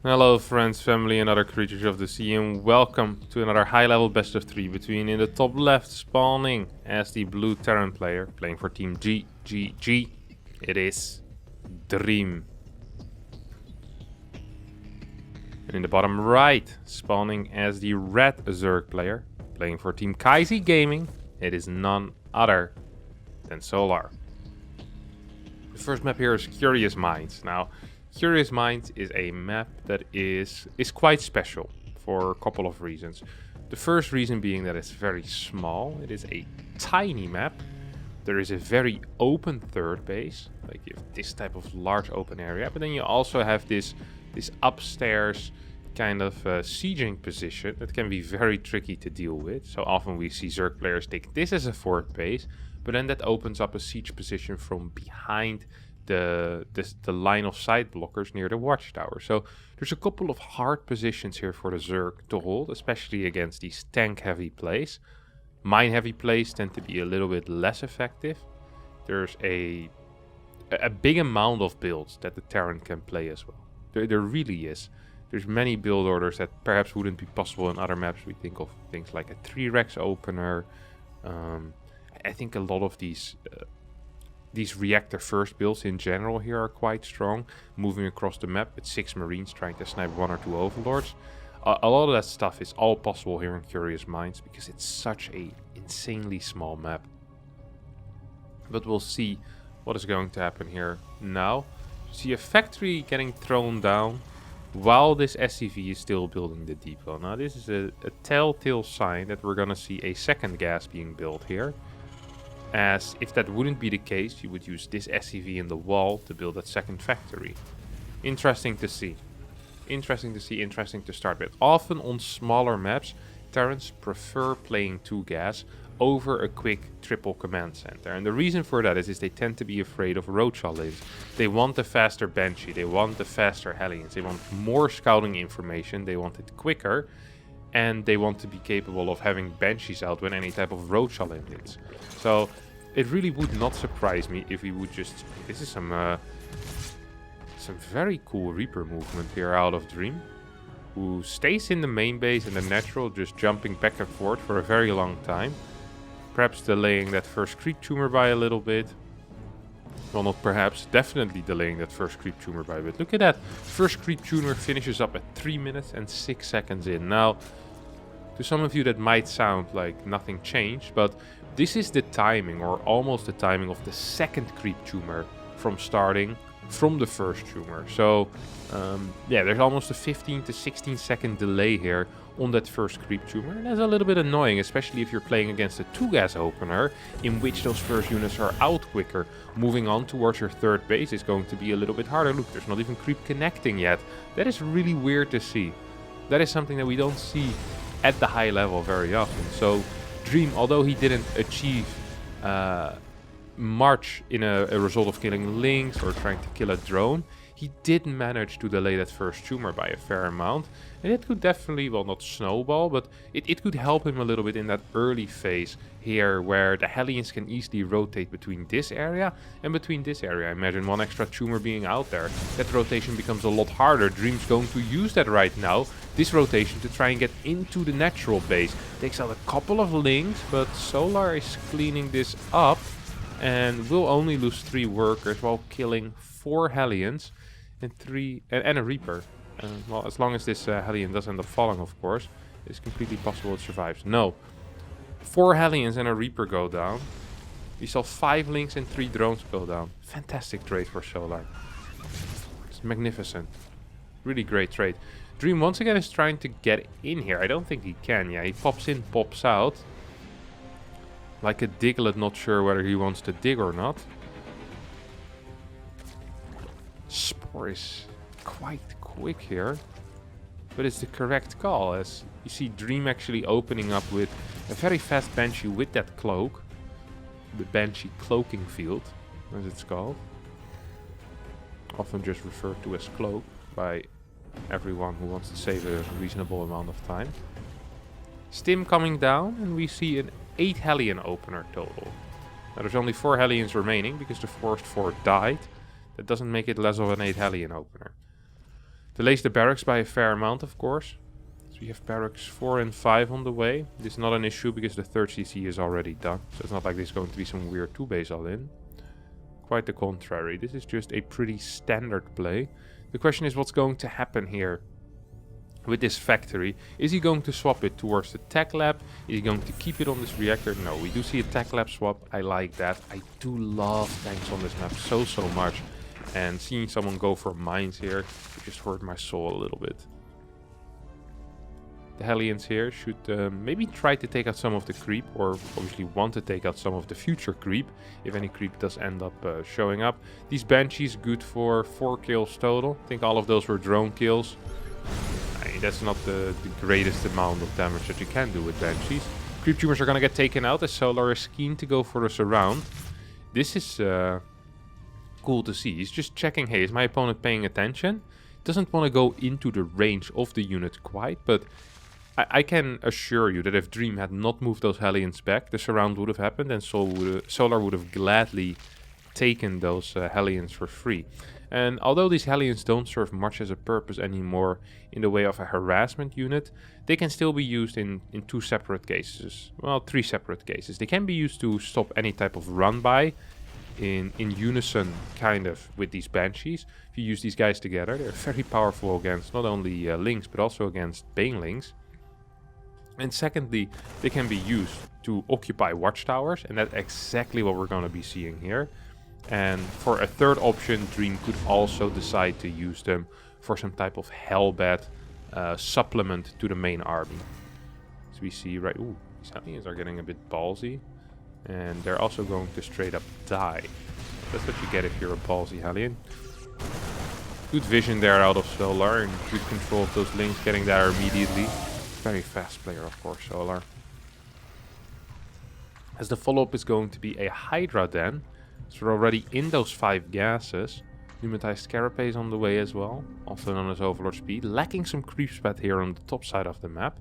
Hello friends, family and other creatures of the sea, and welcome to another high level best of 3 between in the top left spawning as the blue Terran player playing for team G. It is Dream. And in the bottom right spawning as the red Zerg player playing for team Kaisi Gaming. It is none other than Solar. The first map here is Curious Minds. Now, Curious Minds is a map that is quite special for a couple of reasons. The first reason being that it's very small. It is a tiny map. There is a very open third base, like you have this type of large open area, but then you also have this upstairs kind of sieging position that can be very tricky to deal with. So often we see Zerg players take this as a fourth base, but then that opens up a siege position from behind the line of sight blockers near the watchtower. So there's a couple of hard positions here for the Zerg to hold, especially against these tank heavy plays. Mine heavy plays tend to be a little bit less effective. There's a big amount of builds that the Terran can play as well. There really is. There's many build orders that perhaps wouldn't be possible in other maps. We think of things like a 3-Rex opener. I think a lot of these reactor first builds in general here are quite strong. Moving across the map with 6 Marines trying to snipe 1 or 2 Overlords. A lot of that stuff is all possible here in Curious Minds because it's such a insanely small map. But we'll see what is going to happen here now. See a factory getting thrown down while this SCV is still building the depot. Now this is a telltale sign that we're gonna see a second gas being built here. As if that wouldn't be the case, you would use this SCV in the wall to build that second factory. Interesting to see. Interesting to start with. Often on smaller maps, Terrans prefer playing 2 gas over a quick triple command center. And the reason for that is they tend to be afraid of roadshot lanes. They want the faster Banshee, they want the faster Hellions, they want more scouting information, they want it quicker, and they want to be capable of having Banshees out when any type of roadshot lane hits. So it really would not surprise me if we would just... This is some very cool Reaper movement here out of Dream, who stays in the main base in the natural, just jumping back and forth for a very long time. Perhaps delaying that first creep tumor by a little bit. Well, not perhaps, definitely delaying that first creep tumor by a bit. Look at that. First creep tumor finishes up at 3 minutes and 6 seconds in. Now, to some of you that might sound like nothing changed, but this is the timing, or almost the timing, of the second creep tumor from starting from the first tumor. So yeah, there's almost a 15 to 16 second delay here on that first creep tumor, and that's a little bit annoying, especially if you're playing against a 2-gas opener in which those first units are out quicker. Moving on towards your third base is going to be a little bit harder. Look, there's not even creep connecting yet. That is really weird to see. That is something that we don't see at the high level very often. So Dream, although he didn't achieve much in a result of killing Lynx or trying to kill a drone, he did manage to delay that first tumor by a fair amount, and it could definitely, well, not snowball, but it could help him a little bit in that early phase here where the Hellions can easily rotate between this area and between this area. Imagine 1 extra tumor being out there. That rotation becomes a lot harder. Dream's going to use that right now, this rotation, to try and get into the natural base. Takes out a couple of Lynx, but Solar is cleaning this up and will only lose 3 workers while killing 4 Hellions and a Reaper. Well, as long as this Hellion does end up falling, of course, it's completely possible it survives. No. 4 Hellions and a Reaper go down. We saw 5 Lynx and 3 drones go down. Fantastic trade for Solar. It's magnificent. Really great trade. Dream once again is trying to get in here. I don't think he can. Yeah, he pops in, pops out. Like a Diglett, not sure whether he wants to dig or not. Spore is quite quick here, but it's the correct call, as you see Dream actually opening up with a very fast Banshee with that cloak. The Banshee cloaking field, as it's called. Often just referred to as cloak by everyone who wants to save a reasonable amount of time. Stim coming down, and we see an 8 Hellion opener total. Now there's only 4 Hellions remaining because the first 4 died. That doesn't make it less of an 8 Hellion opener. Delays the barracks by a fair amount, of course. So we have barracks 4 and 5 on the way. This is not an issue because the third CC is already done. So it's not like there's going to be some weird 2-base all-in. Quite the contrary. This is just a pretty standard play. The question is what's going to happen here with this factory. Is he going to swap it towards the tech lab? Is he going to keep it on this reactor? No, we do see a tech lab swap. I like that. I do love tanks on this map so much. And seeing someone go for mines here, it just hurt my soul a little bit. The Hellions here should maybe try to take out some of the creep, or obviously want to take out some of the future creep, if any creep does end up showing up. These Banshees good for 4 kills total. I think all of those were drone kills. That's not the greatest amount of damage that you can do with Banshees. Creep tumors are going to get taken out as Solar is keen to go for the surround. This is cool to see. He's just checking, hey, is my opponent paying attention? Doesn't want to go into the range of the unit quite, but I can assure you that if Dream had not moved those Hellions back, the surround would have happened and Solar would have gladly taken those Hellions for free. And although these Hellions don't serve much as a purpose anymore in the way of a harassment unit, they can still be used in 2 separate cases. Well, 3 separate cases. They can be used to stop any type of run-by in unison, kind of, with these Banshees. If you use these guys together, they're very powerful against not only Lynx, but also against Banelings. And secondly, they can be used to occupy watchtowers, and that's exactly what we're going to be seeing here. And for a third option, Dream could also decide to use them for some type of hellbat supplement to the main army. So we see, right, ooh, these Hellions are getting a bit ballsy. And they're also going to straight up die. That's what you get if you're a ballsy Hellion. Good vision there out of Solar, and good control of those links, getting there immediately. Very fast player, of course, Solar. As the follow-up is going to be a Hydra then. So we're already in those 5 gases. Pneumatized Carapace on the way as well, also known as Overlord Speed. Lacking some creep spread here on the top side of the map.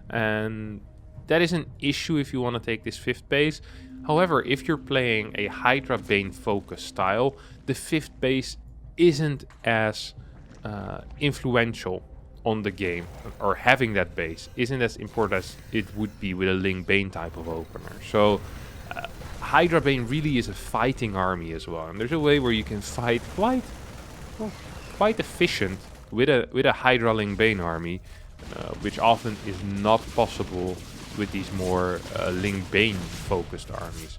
And that is an issue if you want to take this 5th base. However, if you're playing a Hydra Bane focus style, the 5th base isn't as influential on the game. Or having that base isn't as important as it would be with a Ling Bane type of opener. So Hydra Bane really is a fighting army as well, and there's a way where you can fight quite efficient with a Hydra Ling Bane army, which often is not possible with these more Ling Bane focused armies.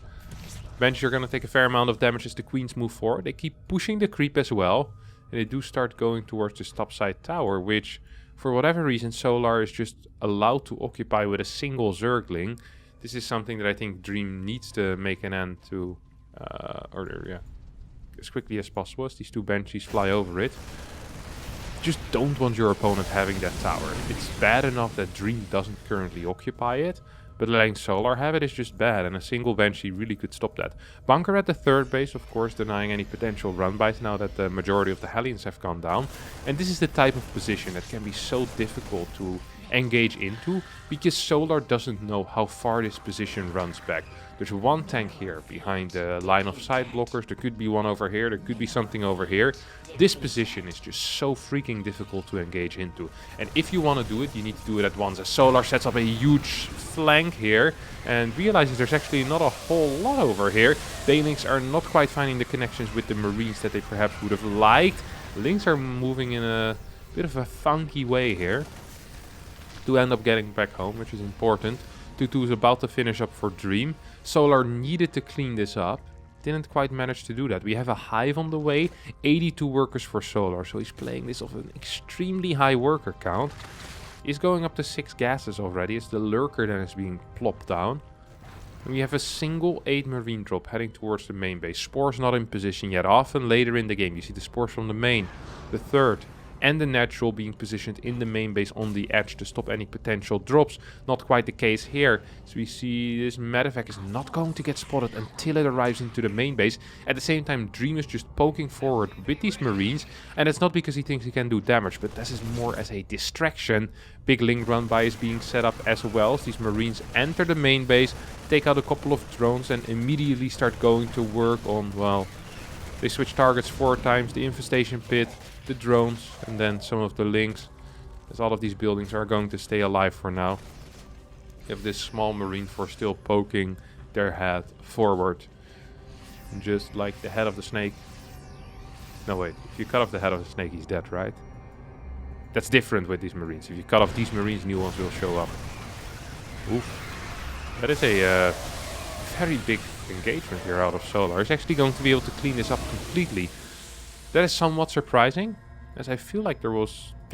Eventually, you're going to take a fair amount of damage as the Queens move forward. They keep pushing the creep as well, and they do start going towards this topside tower, which for whatever reason Solar is just allowed to occupy with a single Zergling. This is something that I think Dream needs to make an end to, as quickly as possible, as these 2 Banshees fly over it. Just don't want your opponent having that tower. It's bad enough that Dream doesn't currently occupy it, but letting Solar have it is just bad, and a single Banshee really could stop that. Bunker at the 3rd base, of course, denying any potential run-bys now that the majority of the Hellions have gone down. And this is the type of position that can be so difficult to engage into, because Solar doesn't know how far this position runs back. There's 1 tank here behind the line of sight blockers, there could be one over here, there could be something over here. This position is just so freaking difficult to engage into, and if you want to do it, you need to do it at once. As Solar sets up a huge flank here and realizes there's actually not a whole lot over here. Banelings are not quite finding the connections with the Marines that they perhaps would have liked. Lynx are moving in a bit of a funky way here to end up getting back home, which is important. 2-2 is about to finish up for Dream. Solar needed to clean this up. Didn't quite manage to do that. We have a hive on the way. 82 workers for Solar. So he's playing this off an extremely high worker count. He's going up to 6 gases already. It's the lurker that is being plopped down. And we have a single 8 Marine drop heading towards the main base. Spores not in position yet. Often later in the game you see the Spores from the main, the 3rd, and the Natural being positioned in the main base on the edge to stop any potential drops. Not quite the case here. So we see this medevac is not going to get spotted until it arrives into the main base. At the same time, Dream is just poking forward with these Marines, and it's not because he thinks he can do damage, but this is more as a distraction. Big link run by is being set up as well as these Marines enter the main base, take out a couple of drones, and immediately start going to work on, well, they switch targets 4 times, the infestation pit. the drones and then some of the links, as all of these buildings are going to stay alive for now. You have this small marine force still poking their head forward, just like the head of the snake. No, wait, if you cut off the head of the snake, he's dead, right? That's different with these marines. If you cut off these marines, new ones will show up. Oof. That is a very big engagement here out of Solar. He's actually going to be able to clean this up completely. That is somewhat surprising, as I feel like there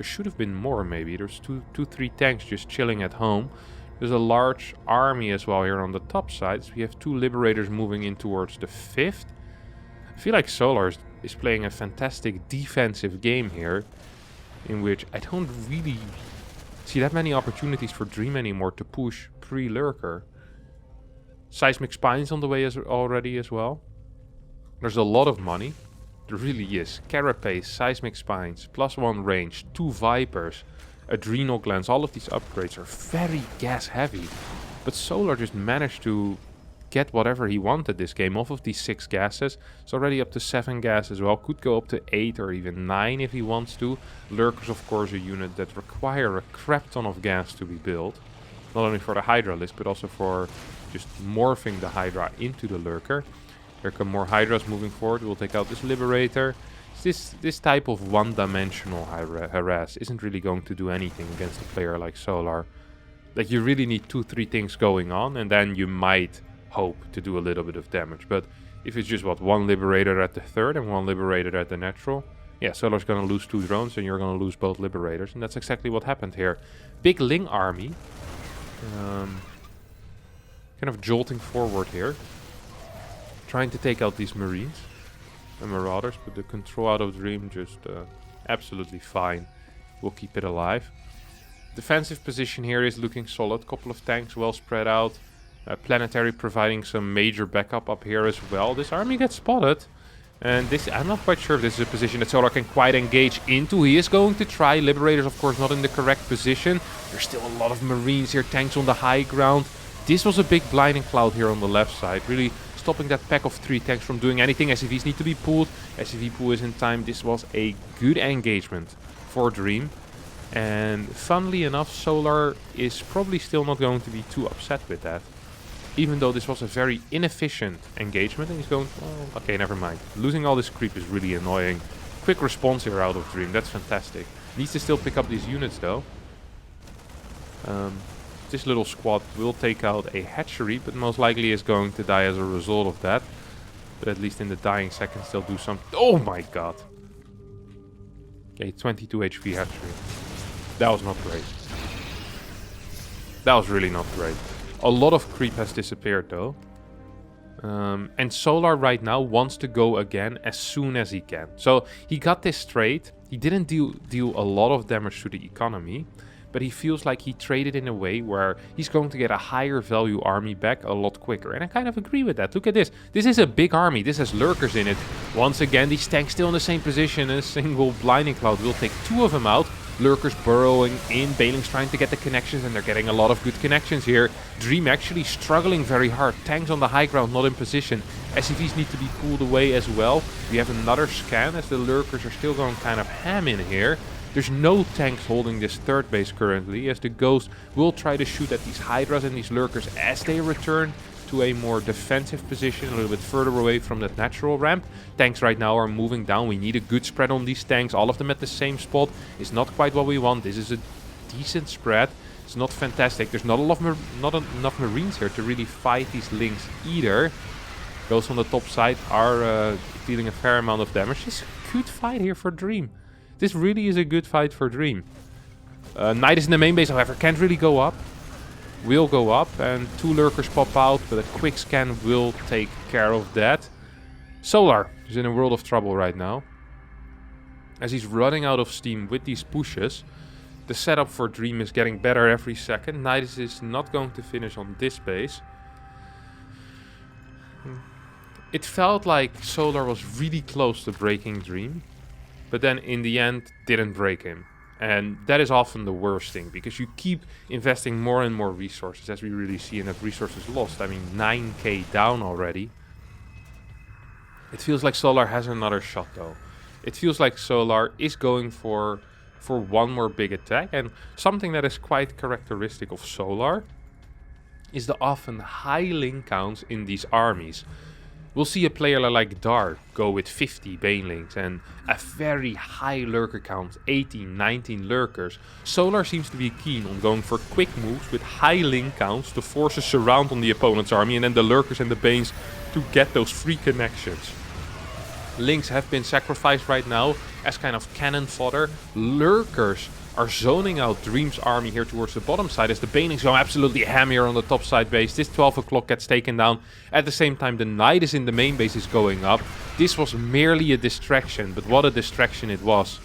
should have been more maybe. There's 3 tanks just chilling at home. There's a large army as well here on the top side. So we have 2 liberators moving in towards the 5th. I feel like Solar is playing a fantastic defensive game here, in which I don't really see that many opportunities for Dream anymore to push pre-lurker. Seismic Spines on the way already as well. There's a lot of money. There really is. Carapace, Seismic Spines, +1 range, 2 Vipers, Adrenal Glands. All of these upgrades are very gas heavy. But Solar just managed to get whatever he wanted this game off of these 6 gases. It's already up to 7 gas as well. Could go up to 8 or even 9 if he wants to. Lurkers, of course, a unit that require a crap ton of gas to be built. Not only for the Hydra list, but also for just morphing the Hydra into the Lurker. There come more Hydras moving forward. We'll take out this Liberator. This type of one-dimensional harass isn't really going to do anything against a player like Solar. Like, you really need 2-3 things going on, and then you might hope to do a little bit of damage. But if it's just, what, 1 Liberator at the 3rd and 1 Liberator at the natural, yeah, Solar's gonna lose 2 drones and you're gonna lose both Liberators. And that's exactly what happened here. Big Ling army. Kind of jolting forward here. Trying to take out these Marines and Marauders, but the control out of Dream just absolutely fine. We'll keep it alive. Defensive position here is looking solid. Couple of tanks well spread out. Planetary providing some major backup up here as well. This army gets spotted. And this, I'm not quite sure if this is a position that Solar can quite engage into. He is going to try. Liberators, of course, not in the correct position. There's still a lot of Marines here. Tanks on the high ground. This was a big blinding cloud here on the left side. Really stopping that pack of 3 tanks from doing anything. SCVs need to be pulled. SCV pull is in time. This was a good engagement for Dream. And funnily enough, Solar is probably still not going to be too upset with that. Even though this was a very inefficient engagement. And he's going, oh, okay, never mind. Losing all this creep is really annoying. Quick response here out of Dream. That's fantastic. Needs to still pick up these units though. This little squad will take out a hatchery, but most likely is going to die as a result of that. But at least in the dying seconds they'll do something. Oh my god. Okay, 22 HP hatchery. That was not great. That was really not great. A lot of creep has disappeared though. And Solar right now wants to go again as soon as he can. So he got this trade. He didn't deal a lot of damage to the economy. But he feels like he traded in a way where he's going to get a higher value army back a lot quicker. And I kind of agree with that. Look at this. This is a big army. This has lurkers in it. Once again, these tanks still in the same position. A single blinding cloud will take 2 of them out. Lurkers burrowing in. Bailing's trying to get the connections, and they're getting a lot of good connections here. Dream actually struggling very hard. Tanks on the high ground, not in position. SCVs need to be pulled away as well. We have another scan as the lurkers are still going kind of ham in here. There's no tanks holding this 3rd base currently, as the Ghost will try to shoot at these Hydras and these Lurkers as they return to a more defensive position, a little bit further away from that natural ramp. Tanks right now are moving down. We need a good spread on these tanks. All of them at the same spot is not quite what we want. This is a decent spread. It's not fantastic. There's not enough Marines here to really fight these Lings either. Ghosts on the top side are dealing a fair amount of damage. This is a good fight here for Dream. This really is a good fight for Dream. Knight is in the main base, however, can't really go up. Will go up, and 2 lurkers pop out, but a quick scan will take care of that. Solar is in a world of trouble right now. As he's running out of steam with these pushes, the setup for Dream is getting better every second. Knight is not going to finish on this base. It felt like Solar was really close to breaking Dream. But then in the end didn't break him. And that is often the worst thing, because you keep investing more and more resources, as we really see in that resources lost. I mean, 9k down already. It feels like Solar has another shot though. it feels like Solar is going for one more big attack. And something that is quite characteristic of Solar is the often high link counts in these armies. We'll see a player like Dar go with 50 banelings and a very high lurker count, 18, 19 lurkers. Solar seems to be keen on going for quick moves with high link counts to force a surround on the opponent's army, and then the lurkers and the banes to get those free connections. Links have been sacrificed right now as kind of cannon fodder. Lurkers are zoning out Dream's army here towards the bottom side as the banelings go absolutely ham here on the top side base. This 12 o'clock gets taken down. At the same time, the Nidus in the main base is going up. This was merely a distraction, but what a distraction it was.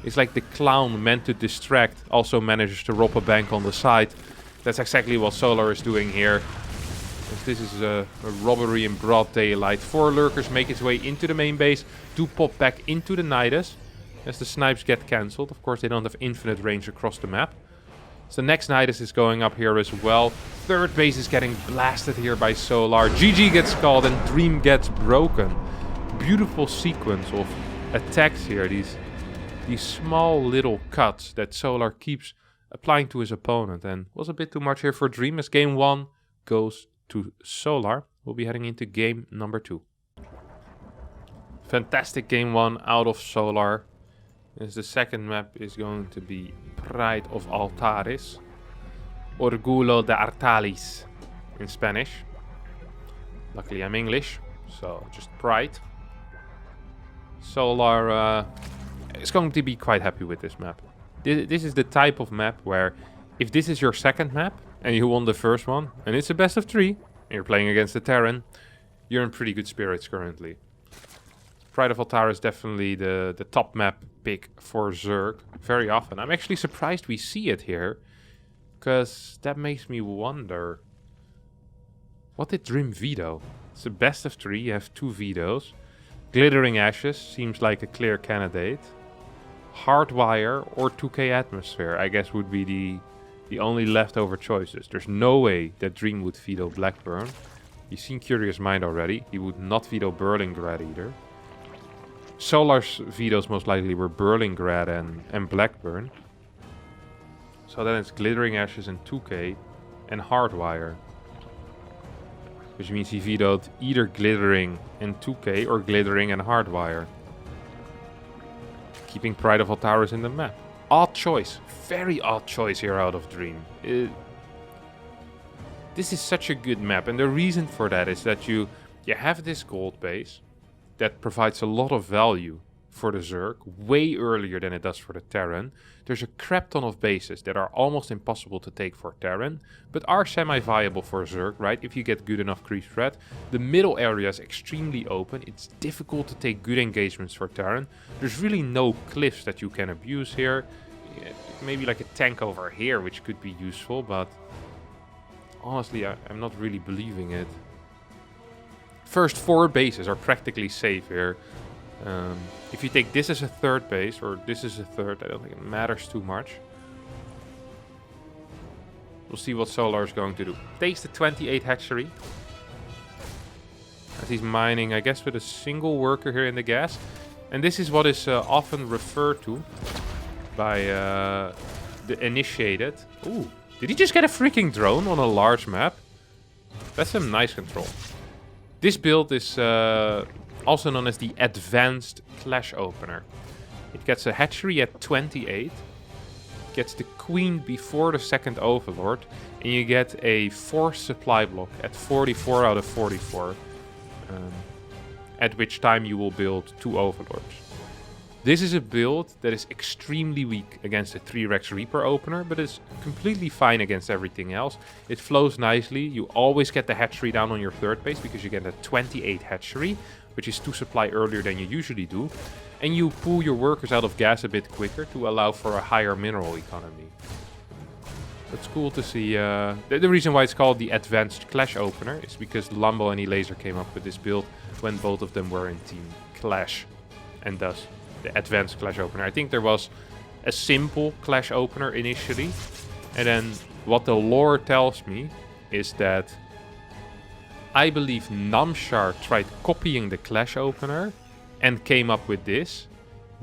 It's like the clown meant to distract also manages to rob a bank on the side. That's exactly what Solar is doing here. This is a robbery in broad daylight. 4 lurkers make its way into the main base to pop back into the Nidus. As the snipes get cancelled. Of course, they don't have infinite range across the map. So the next Nidus is going up here as well. Third base is getting blasted here by Solar. GG gets called and Dream gets broken. Beautiful sequence of attacks here. These small little cuts that Solar keeps applying to his opponent. And was a bit too much here for Dream as game 1 goes to Solar. We'll be heading into game number 2. Fantastic game 1 out of Solar. As the second map is going to be Pride of Altares. Orgullo de Artalis in Spanish. Luckily I'm English, so just Pride. Solar is going to be quite happy with this map. This is the type of map where if this is your second map and you won the first one and it's a best of 3 and you're playing against the Terran, you're in pretty good spirits currently. Pride of Altar is definitely the top map pick for Zerg very often. I'm actually surprised we see it here, because that makes me wonder, what did Dream veto? It's a best of 3, you have 2 vetoes. Glittering Ashes seems like a clear candidate. Hardwire or 2K Atmosphere, I guess, would be the only leftover choices. There's no way that Dream would veto Blackburn. You've seen Curious Mind already. He would not veto Berlingrad either. Solar's vetoes most likely were Berlingrad and Blackburn. So then it's Glittering Ashes and 2K and Hardwire. Which means he vetoed either Glittering and 2K or Glittering and Hardwire. Keeping Pride of Altaris in the map. Odd choice. Very odd choice here out of Dream. This is such a good map, and the reason for that is that you have this gold base that provides a lot of value for the Zerg, way earlier than it does for the Terran. There's a crap ton of bases that are almost impossible to take for Terran, but are semi-viable for Zerg, right? If you get good enough creep spread. The middle area is extremely open. It's difficult to take good engagements for Terran. There's really no cliffs that you can abuse here. Yeah, maybe like a tank over here, which could be useful, but honestly, I'm not really believing it. First 4 bases are practically safe here. If you take this as a third base, or this as a third, I don't think it matters too much. We'll see what Solar is going to do. Takes the 28 hatchery. As he's mining, I guess, with a single worker here in the gas. And this is what is often referred to by the initiated. Ooh, did he just get a freaking drone on a large map? That's some nice control. This build is also known as the Advanced Clash Opener. It gets a hatchery at 28, gets the Queen before the second Overlord, and you get a force supply block at 44 out of 44, at which time you will build 2 Overlords. This is a build that is extremely weak against a 3 Rex Reaper opener, but is completely fine against everything else. It flows nicely. You always get the hatchery down on your third base because you get a 28 hatchery, which is 2 supply earlier than you usually do. And you pull your workers out of gas a bit quicker to allow for a higher mineral economy. It's cool to see. The reason why it's called the Advanced Clash Opener is because Lambo and Elaser came up with this build when both of them were in Team Clash. And thus the Advanced Clash Opener. I think there was a simple Clash Opener initially. And then what the lore tells me is that I believe Namshar tried copying the Clash Opener and came up with this.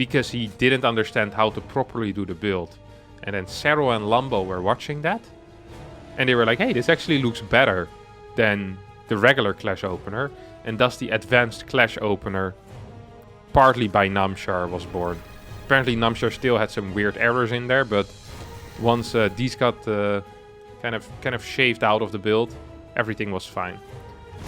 because he didn't understand how to properly do the build. And then Cero and Lambo were watching that, and they were like, hey, this actually looks better than the regular Clash opener, and thus the advanced Clash opener, partly by Namshar, was born. Apparently Namshar still had some weird errors in there, but once these got kind of shaved out of the build, everything was fine.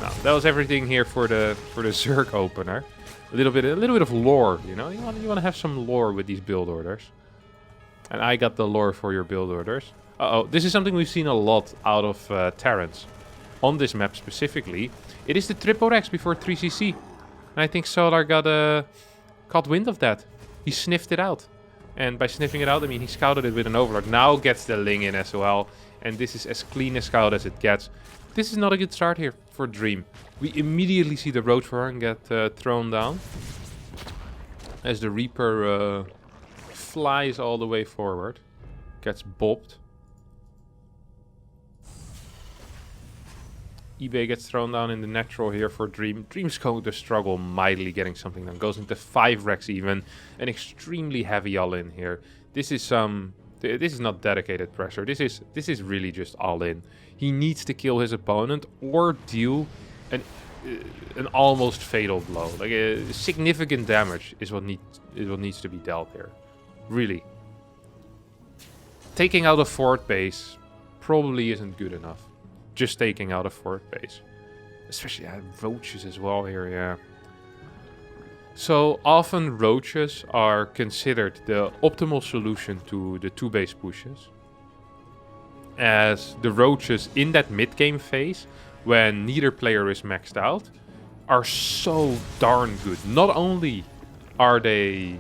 Now that was everything here for the Zerg opener. A little bit of lore, you know. You want to have some lore with these build orders. And I got the lore for your build orders. This is something we've seen a lot out of Terrans. On this map specifically, it is the Triple Rex before 3cc. And I think Solar caught wind of that. He sniffed it out. And by sniffing it out, I mean he scouted it with an Overlord. Now gets the Ling in as well. And this is as clean a scout as it gets. This is not a good start here for Dream. We immediately see the Roach Warren get thrown down. As the Reaper flies all the way forward. Gets bopped. eBay gets thrown down in the natural here for Dream. Dream's going to struggle mightily getting something done. Goes into 5 Rex even. An extremely heavy all-in here. This is not dedicated pressure. This is really just all-in. He needs to kill his opponent or deal an almost fatal blow. Like significant damage is what needs to be dealt here. Really. Taking out a fort base probably isn't good enough. Just taking out a fort base. Especially roaches as well here, yeah. So often roaches are considered the optimal solution to the 2 base pushes. As the roaches in that mid-game phase, when neither player is maxed out, are so darn good. Not only are they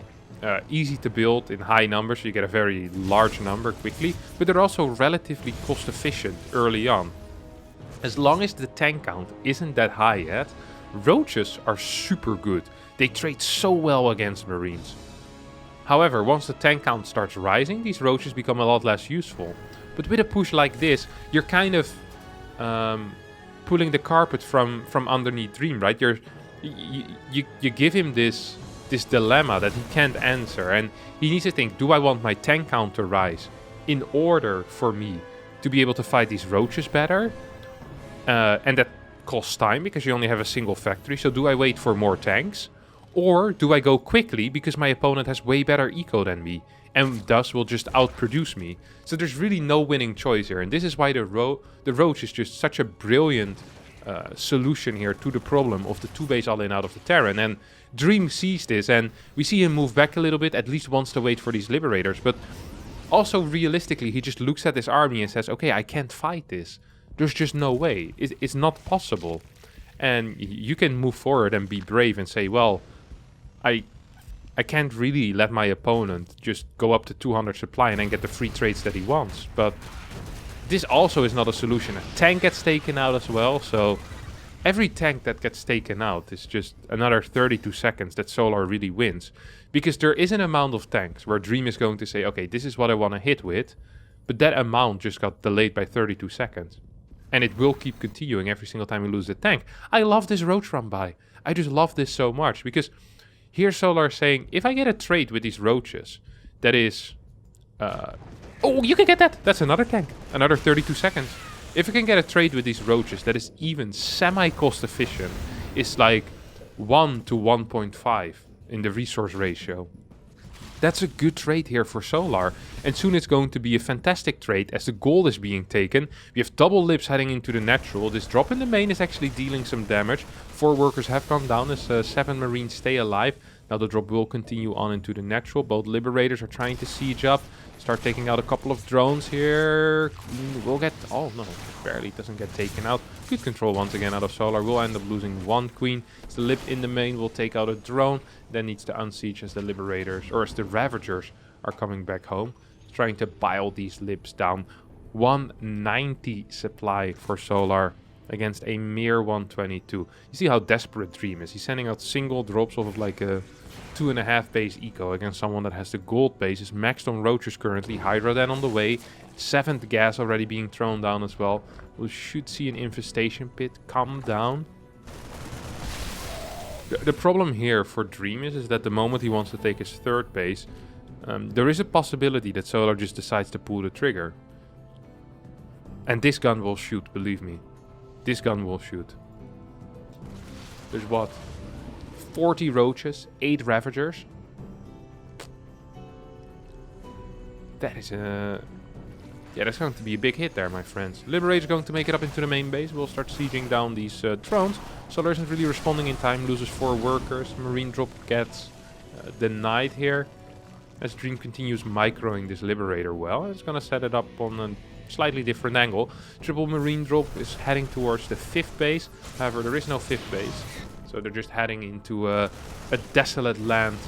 easy to build in high numbers, so you get a very large number quickly, but they're also relatively cost efficient early on. As long as the tank count isn't that high yet, roaches are super good. They trade so well against Marines. However, once the tank count starts rising, these roaches become a lot less useful. But with a push like this, you're kind of pulling the carpet from underneath Dream, right? You give him this dilemma that he can't answer, and he needs to think, do I want my tank count to rise in order for me to be able to fight these roaches better? And that costs time because you only have a single factory. So do I wait for more tanks? Or do I go quickly because my opponent has way better eco than me and thus will just outproduce me? So there's really no winning choice here. And this is why the Roach is just such a brilliant solution here to the problem of the 2 base all-in out of the Terran. And Dream sees this, and we see him move back a little bit, at least wants to wait for these Liberators. But also realistically, he just looks at this army and says, okay, I can't fight this. There's just no way. It's not possible. And you can move forward and be brave and say, well, I can't really let my opponent just go up to 200 supply and then get the free trades that he wants. But this also is not a solution. A tank gets taken out as well. So every tank that gets taken out is just another 32 seconds that Solar really wins. Because there is an amount of tanks where Dream is going to say, okay, this is what I want to hit with. But that amount just got delayed by 32 seconds. And it will keep continuing every single time we lose the tank. I love this Roach run by. I just love this so much. Because here Solar is saying, if I get a trade with these roaches, that is... oh, you can get that! That's another tank. Another 32 seconds. If I can get a trade with these roaches that is even semi-cost efficient, it's like 1 to 1.5 in the resource ratio. That's a good trade here for Solar, and soon it's going to be a fantastic trade as the gold is being taken. We have double lips heading into the natural. This drop in the main is actually dealing some damage. 4 workers have gone down as 7 Marines stay alive. Now the drop will continue on into the natural. Both Liberators are trying to siege up. Start taking out a couple of drones here. Queen will get... oh no, barely doesn't get taken out. Good control once again out of Solar. We'll end up losing 1 Queen. As the Lip in the main will take out a drone. Then needs to unsiege as the Liberators, or as the Ravagers are coming back home. Trying to bile these Lips down. 190 supply for Solar against a mere 122. You see how desperate Dream is. He's sending out single drops off of like a 2.5 base eco against someone that has the gold base. Is maxed on roaches currently. Hydra then on the way. 7th gas already being thrown down as well. We should see an infestation pit come down. The problem here for Dream is that the moment he wants to take his third base, there is a possibility that Solar just decides to pull the trigger. And this gun will shoot, believe me. This gun will shoot. There's what? 40 roaches, 8 ravagers. That is a... Yeah, that's going to be a big hit there, my friends. Liberator's going to make it up into the main base. We'll start sieging down these drones. Solar isn't really responding in time. Loses 4 workers. Marine drop gets denied here. As Dream continues microing this Liberator well. It's going to set it up on a slightly different angle. Triple Marine drop is heading towards the 5th base. However, there is no 5th base. So they're just heading into a desolate land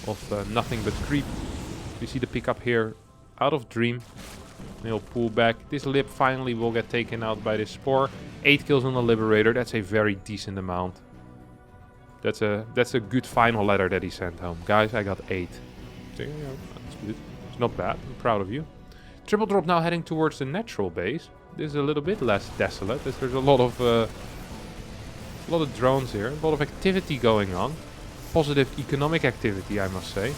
of nothing but creep. You see the pickup here out of Dream. He'll pull back. This Lib finally will get taken out by this Spore. 8 kills on the Liberator. That's a very decent amount. That's a good final letter that he sent home. Guys, I got 8. So, yeah, that's good. It's not bad. I'm proud of you. Triple drop now heading towards the natural base. This is a little bit less desolate. There's a lot of drones here. A lot of activity going on. Positive economic activity, I must say.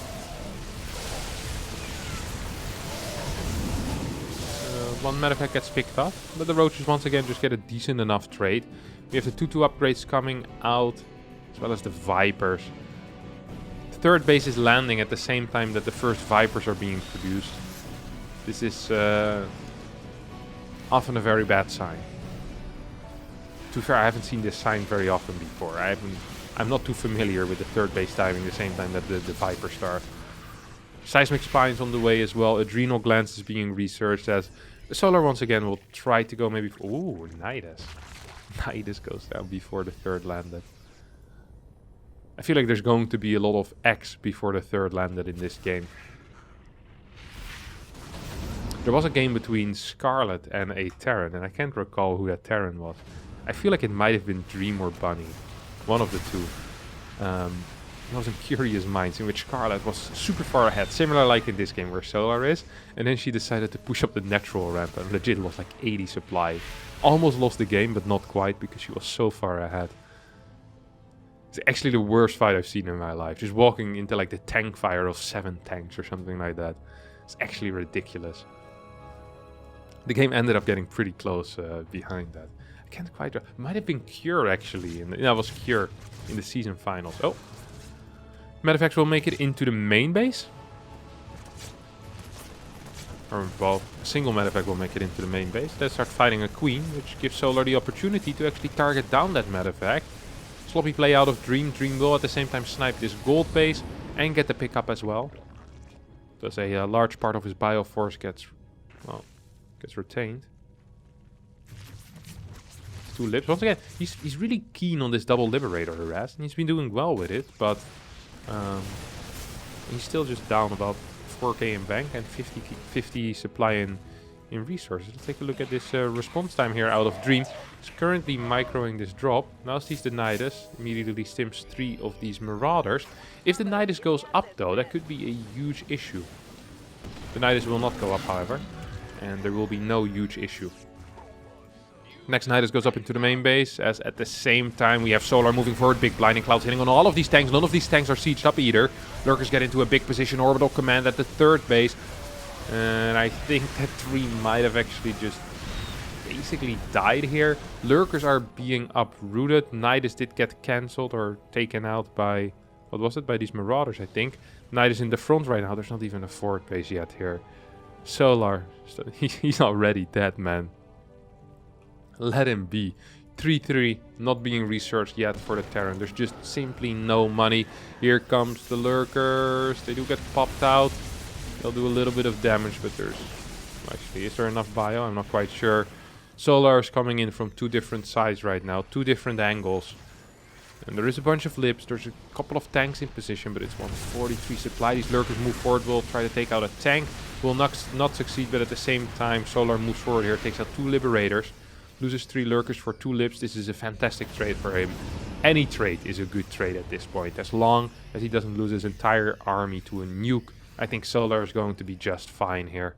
One medevac gets picked up, but the roaches once again just get a decent enough trade. We have the 2-2 upgrades coming out, as well as the Vipers. The third base is landing at the same time that the first Vipers are being produced. This is often a very bad sign. To be fair, I haven't seen this sign very often before. I'm not too familiar with the third base diving the same time that the Vipers start. Seismic spines on the way as well. Adrenal glands is being researched as Solar once again will try to go maybe... Ooh, Nidus. Nidus goes down before the third landed. I feel like there's going to be a lot of X before the third landed in this game. There was a game between Scarlet and a Terran, and I can't recall who that Terran was. I feel like it might have been Dream or Bunny. One of the two. It was in Curious Minds, in which Scarlet was super far ahead, similar like in this game where Solar is, and then she decided to push up the natural ramp and legit lost like 80 supply. Almost lost the game, but not quite, because she was so far ahead. It's actually the worst fight I've seen in my life, just walking into like the tank fire of 7 tanks or something like that. It's actually ridiculous. The game ended up getting pretty close behind that. I can't quite... Might have been Cure actually, that was Cure in the season finals. Oh! Medevacs will make it into the main base. Or, well, a single medevac will make it into the main base. Let's start fighting a queen, which gives Solar the opportunity to actually target down that medevac. Sloppy play out of Dream. Dream will at the same time snipe this gold base and get the pickup as well. Thus a large part of his bioforce gets retained. 2 libs. Once again, he's really keen on this double Liberator harass, and he's been doing well with it, but he's still just down about 4k in bank and 50 supply in resources. Let's take a look at this response time here out of Dream. He's currently microing this drop. Now sees the Nidus, immediately stims 3 of these Marauders. If the Nidus goes up though, that could be a huge issue. The Nidus will not go up, however, and there will be no huge issue. Next Nidus goes up into the main base, as at the same time we have Solar moving forward. Big blinding clouds hitting on all of these tanks. None of these tanks are sieged up either. Lurkers get into a big position. Orbital command at the third base. And I think that 3 might have actually just basically died here. Lurkers are being uprooted. Nidus did get cancelled or taken out by... What was it? By these Marauders, I think. Nidus in the front right now. There's not even a forward base yet here. Solar. He's already dead, man. Let him be. 3-3, not being researched yet for the Terran. There's just simply no money. Here comes the Lurkers. They do get popped out. They'll do a little bit of damage, but there's... Actually, is there enough bio? I'm not quite sure. Solar is coming in from 2 different sides right now. 2 different angles. And there is a bunch of libs. There's a couple of tanks in position, but it's 143 supply. These Lurkers move forward. Will try to take out a tank. Will not succeed, but at the same time, Solar moves forward here. Takes out 2 Liberators. Loses 3 Lurkers for 2 libs. This is a fantastic trade for him. Any trade is a good trade at this point. As long as he doesn't lose his entire army to a nuke, I think Solar is going to be just fine here.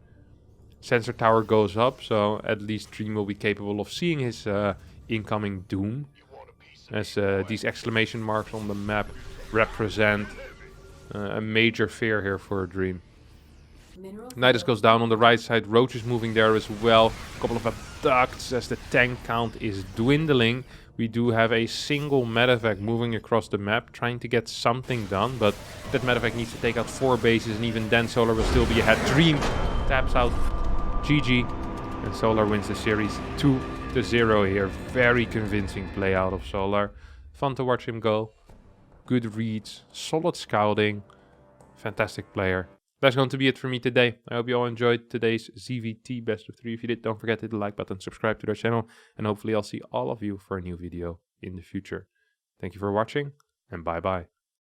Sensor tower goes up, so at least Dream will be capable of seeing his incoming doom. as these exclamation marks on the map represent a major fear here for a Dream. Nidus goes down on the right side, Roach is moving there as well. A couple of abducts as the tank count is dwindling. We do have a single medevac moving across the map, trying to get something done, but that medevac needs to take out 4 bases, and even then Solar will still be ahead. Dream taps out GG, and Solar wins the series 2-0 here. Very convincing play out of Solar. Fun to watch him go. Good reads, solid scouting, fantastic player. That's going to be it for me today. I hope you all enjoyed today's ZVT Best of 3. If you did, don't forget to hit the like button, subscribe to our channel, and hopefully I'll see all of you for a new video in the future. Thank you for watching, and bye-bye.